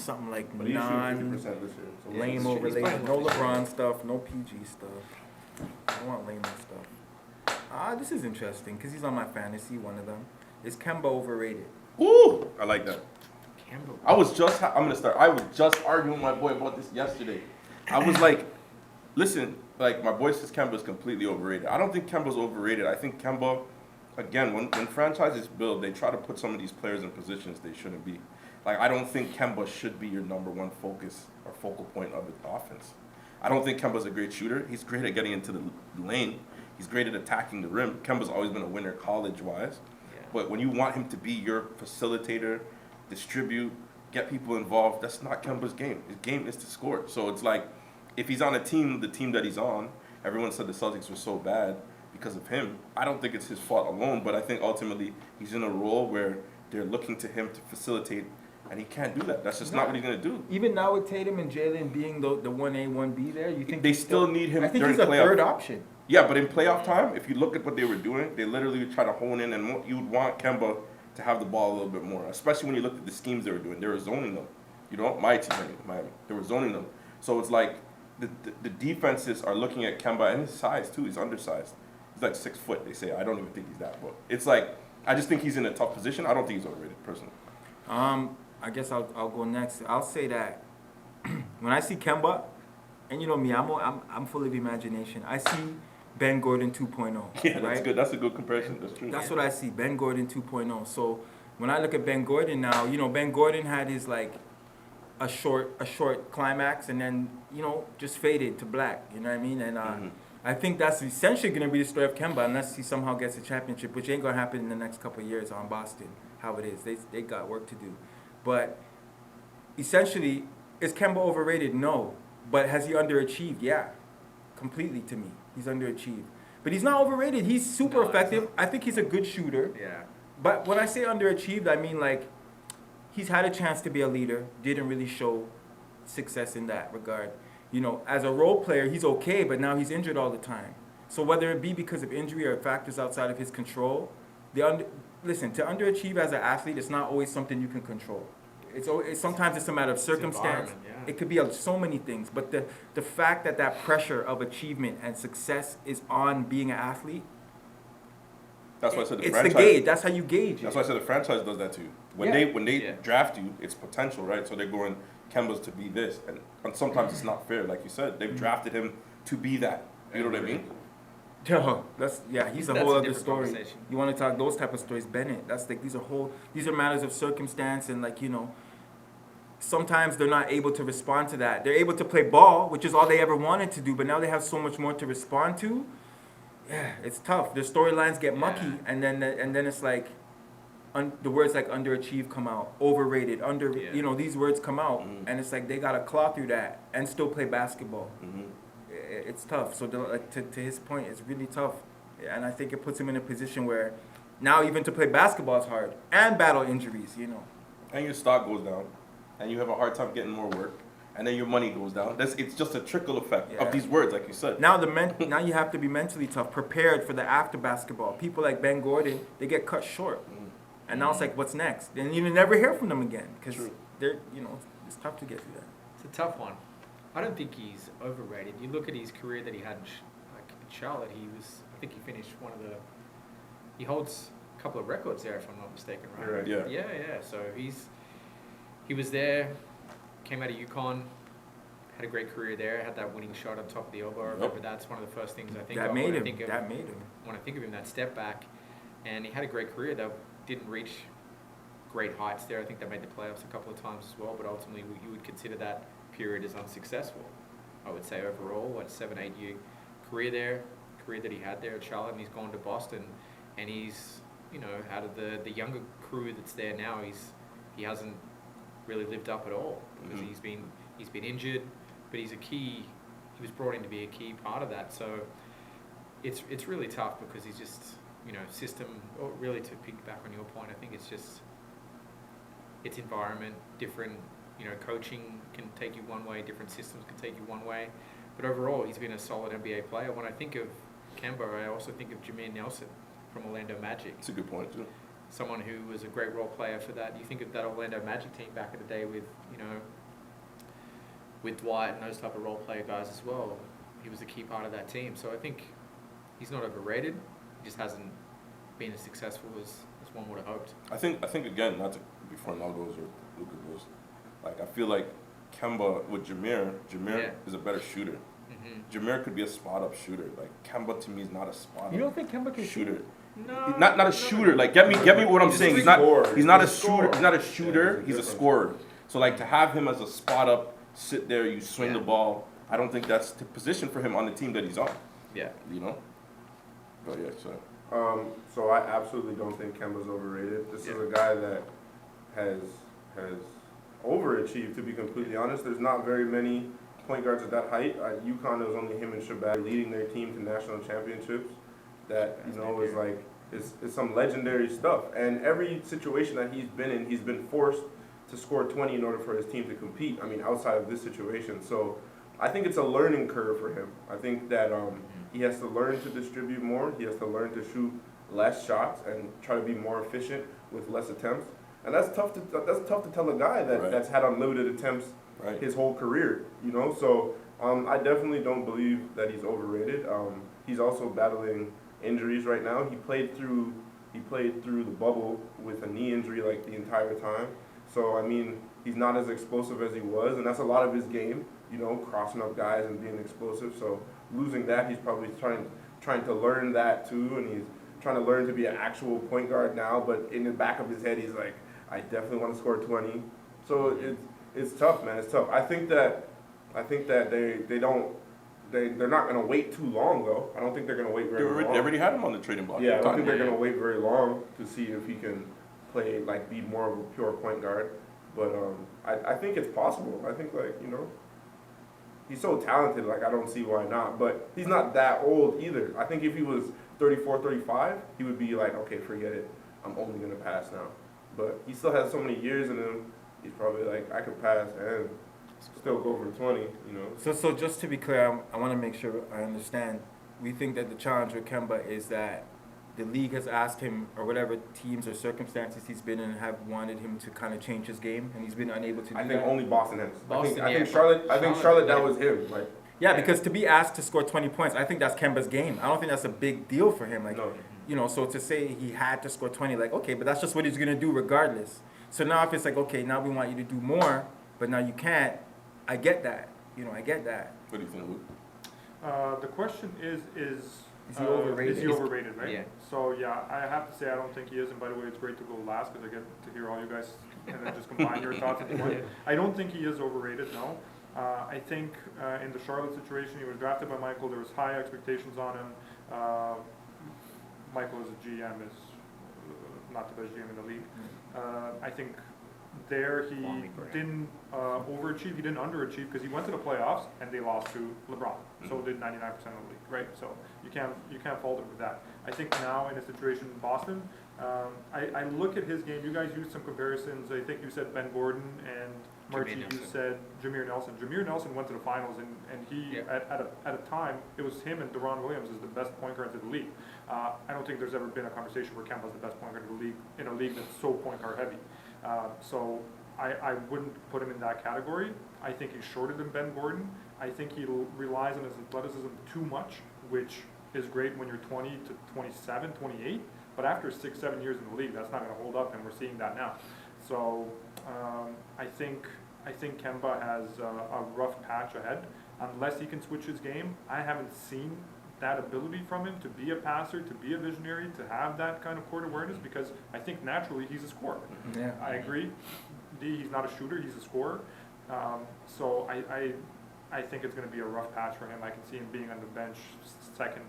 something like But he's shooting 50% this year. So lame overlaid. No LeBron stuff, no PG stuff. I want lame stuff. This is interesting because he's on my fantasy, one of them. Is Kemba overrated? Ooh, I like that. Kemba. I was just arguing with my boy about this yesterday. I was like, listen, like my boy says Kemba's completely overrated. I don't think Kemba's overrated. I think Kemba, again, when franchises build, they try to put some of these players in positions they shouldn't be. Like, I don't think Kemba should be your number one focus or focal point of the offense. I don't think Kemba's a great shooter. He's great at getting into the lane. He's great at attacking the rim. Kemba's always been a winner college-wise. Yeah. But when you want him to be your facilitator, distribute, get people involved, that's not Kemba's game. His game is to score. So it's like, if he's on a team, the team that he's on, everyone said the Celtics were so bad because of him. I don't think it's his fault alone, but I think ultimately he's in a role where they're looking to him to facilitate, and he can't do that. That's just not what he's going to do. Even now with Tatum and Jalen being the 1A, 1B there, you think they still need him. I think during he's a playoff. third option. Yeah, but in playoff time, if you look at what they were doing, they literally try to hone in, and you would want Kemba to have the ball a little bit more, especially when you look at the schemes they were doing. They were zoning them. You know, my team, Miami, they were zoning them. So it's like the defenses are looking at Kemba and his size too. He's undersized. He's like 6 foot. They say. I don't even think he's that. But it's like, I just think he's in a tough position. I don't think he's overrated personally. I guess I'll go next. I'll say that when I see Kemba, and you know me, I'm full of imagination. I see Ben Gordon 2.0. Yeah, that's right? good. That's a good comparison. That's true. That's what I see. Ben Gordon 2.0. So when I look at Ben Gordon now, you know, Ben Gordon had his like a short climax, and then just faded to black. You know what I mean? And I think that's essentially going to be the story of Kemba, unless he somehow gets a championship, which ain't going to happen in the next couple of years on Boston. How it is, they got work to do. But essentially, is Kemba overrated? No. But has he underachieved? Yeah, completely to me. He's underachieved. But he's not overrated. He's super effective. I think he's a good shooter. Yeah. But when I say underachieved, I mean like he's had a chance to be a leader, didn't really show success in that regard. You know, as a role player, he's okay, but now he's injured all the time. So whether it be because of injury or factors outside of his control, listen, to underachieve as an athlete, it's not always something you can control. Sometimes it's a matter of circumstance. Yeah. It could be so many things. But the fact that pressure of achievement and success is on being an athlete, that's why I said it's the gauge. That's how you gauge it. That's why I said the franchise does that too. When they draft you, it's potential, right? So they're going Kemba's to be this, and sometimes it's not fair, like you said. They've drafted him to be that. You know what I mean? He's a whole other story. You want to talk those type of stories, Bennett? That's like these are matters of circumstance, and sometimes they're not able to respond to that. They're able to play ball, which is all they ever wanted to do, but now they have so much more to respond to. Yeah, it's tough. Their storylines get mucky, and then it's like the words like underachieved come out, overrated, these words come out, and it's like they gotta claw through that and still play basketball. It's tough. So to his point, it's really tough, and I think it puts him in a position where now even to play basketball is hard and battle injuries. And your stock goes down, and you have a hard time getting more work, and then your money goes down. It's just a trickle effect of these words, like you said. Now now you have to be mentally tough, prepared for the after basketball. People like Ben Gordon, they get cut short, and now it's like, what's next? And you never hear from them again because they're it's tough to get through that. It's a tough one. I don't think he's overrated. You look at his career that he had in Charlotte. I think he finished he holds a couple of records there, if I'm not mistaken, right? Right. Yeah. Yeah. So he was there, came out of UConn, had a great career there, had that winning shot on top of the elbow. I remember that's one of the first things I think that made him. When I think of him, that step back, and he had a great career that didn't reach great heights there. I think they made the playoffs a couple of times as well, but ultimately you would consider that period as unsuccessful. I would say overall, 7-8 year career that he had there at Charlotte, and he's gone to Boston, and he's out of the younger crew that's there now, he hasn't really lived up at all because he's been injured, but he was brought in to be a key part of that. So it's really tough because he's just system, or really to piggyback on your point, I think it's environment, different. Coaching can take you one way, different systems can take you one way. But overall, he's been a solid NBA player. When I think of Kemba, I also think of Jameer Nelson from Orlando Magic. That's a good point, too. someone who was a great role player for that. You think of that Orlando Magic team back in the day with, with Dwight and those type of role player guys as well. He was a key part of that team. So I think he's not overrated. He just hasn't been as successful as one would have hoped. I think again, not to before Nal goes or Luka goes, like I feel like Kemba with Jameer is a better shooter. Jameer could be a spot up shooter. Like Kemba to me is not a spot up. You don't think Kemba can shooter? No, Not a shooter. Like get me what I'm saying. He's not a shooter. He's not a shooter. He's a scorer. So like to have him as a spot up, sit there, you swing the ball. I don't think that's the position for him on the team that he's on. Yeah. But yeah, so. So I absolutely don't think Kemba's overrated. This is a guy that has overachieved, to be completely honest. There's not very many point guards at that height. At UConn, it was only him and Shabazz leading their team to national championships. That is like is some legendary stuff. And every situation that he's been in, he's been forced to score 20 in order for his team to compete. I mean, outside of this situation. So I think it's a learning curve for him. I think that he has to learn to distribute more. He has to learn to shoot less shots and try to be more efficient with less attempts. And that's tough to tell a guy that's had unlimited attempts his whole career. So I definitely don't believe that he's overrated. He's also battling injuries right now. He played through the bubble with a knee injury like the entire time. So I mean, he's not as explosive as he was, and that's a lot of his game. Crossing up guys and being explosive. So losing that, he's probably trying to learn that too, and he's trying to learn to be an actual point guard now. But in the back of his head, he's like, I definitely want to score 20. So it's tough, man. It's tough. I think that they're not going to wait too long though. I don't think they're going to wait very long. They already had him on the trading block. Yeah, I don't think they're going to wait very long to see if he can play be more of a pure point guard. But I think it's possible. I think he's so talented, I don't see why not. But he's not that old either. I think if he was 34, 35, he would be like, okay, forget it. I'm only going to pass now. But he still has so many years in him, he's probably like, I could pass and still go for 20, So just to be clear, I want to make sure I understand. We think that the challenge with Kemba is that the league has asked him, or whatever teams or circumstances he's been in, have wanted him to kind of change his game, and he's been unable to do that. I think only Boston has. Boston, I think Charlotte, that was him. Yeah, because to be asked to score 20 points, I think that's Kemba's game. I don't think that's a big deal for him. No. So to say he had to score 20, okay, but that's just what he's going to do regardless. So now if it's okay, now we want you to do more, but now you can't, I get that. I get that. What do you think, Luke? The question is he overrated? Is he overrated, right? Yeah. So yeah, I have to say I don't think he is. And by the way, it's great to go last because I get to hear all you guys and then just combine your thoughts into one. I don't think he is overrated. No. I think in the Charlotte situation, he was drafted by Michael. There was high expectations on him. Michael as a GM is not the best GM in the league. I think there he didn't overachieve. He didn't underachieve because he went to the playoffs and they lost to LeBron. So did 99% of the league, right? So you can't fault him with that. I think now in a situation in Boston, I look at his game. You guys used some comparisons. I think you said Ben Gordon and Marchi. You said Jameer Nelson. Jameer Nelson went to the finals and he at a time it was him and Deron Williams as the best point guards in the league. I don't think there's ever been a conversation where Kemba's the best point guard in the league in a league that's so point guard heavy. So I wouldn't put him in that category. I think he's shorter than Ben Gordon. I think he relies on his athleticism too much, which is great when you're 20 to 27, 28. But after 6-7 years in the league, that's not going to hold up, and we're seeing that now. So I think Kemba has a rough patch ahead. Unless he can switch his game, I haven't seen that ability from him to be a passer, to be a visionary, to have that kind of court awareness, because I think naturally he's a scorer. Yeah. I agree. He's not a shooter, he's a scorer. So I think it's going to be a rough patch for him. I can see him being on the bench, second,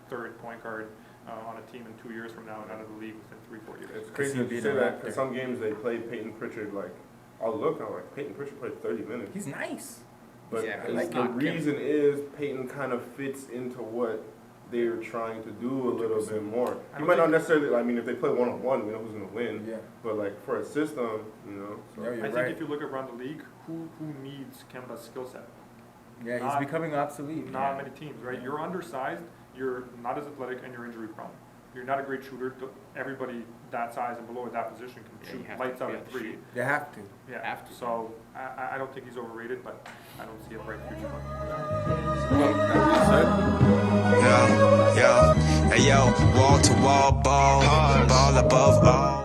third point guard on a team in 2 years from now and out of the league within 3-4 years. It's crazy to say that because some games they played Peyton Pritchard I'm like, Peyton Pritchard played 30 minutes. He's nice. But the reason is Peyton kind of fits into what they're trying to do a little bit more. He might not necessarily, if they play one-on-one, we know who's going to win. Yeah. But for a system, So. Yeah, I think if you look around the league, who needs Kemba's skill set? Yeah, he's becoming obsolete. Not many teams, right? You're undersized, you're not as athletic, and you're injury prone. you're not a great shooter. Everybody that size and below at that position can Yeah, shoot you have lights to out be at able to three. shoot. They have to. Yeah, Have to. so I don't think he's overrated, but I don't see a bright future for him. Well, that being said, Hey yo, wall to wall ball, ball above all.